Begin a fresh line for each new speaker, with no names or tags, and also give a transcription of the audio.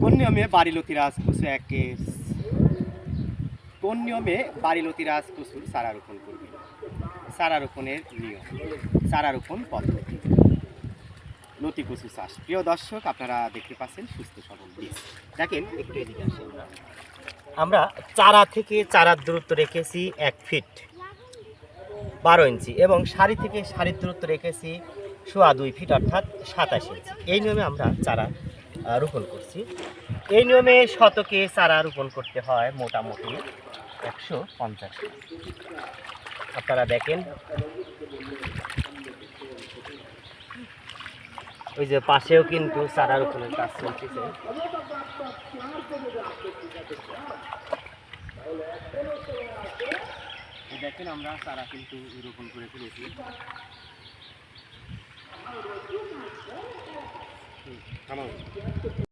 কোন নিয়মে বাড়িলতি রাজকচু একের কোন নিয়মে বাড়িলতি রাজকচুর চারা রোপণ করবে? চারা রোপণের নিয়ম, চারা রোপণ পদ্ধতি, লতিকচু চাষ। প্রিয় দর্শক, আপনারা দেখতে পাচ্ছেন সুস্থ সবল বীজ। দেখেন একটু এদিকে আসেন। আমরা চারা থেকে চারার দূরত্ব রেখেছি 1 ফিট 12 ইঞ্চি এবং সারি থেকে সারির দূরত্ব রেখেছি 2.25 ফিট অর্থাৎ 27 ইঞ্চি। এই নিয়মে আমরা চারা রোপণ করছি। এই নিয়মে শতকে চারা রোপণ করতে হয় মোটামুটি 150। আপনারা দেখেন ওই যে পাশেও কিন্তু চারা রোপণের কাজ চলতেছে। দেখেন আমরা চারা কিন্তু রোপণ করে ফেলেছি।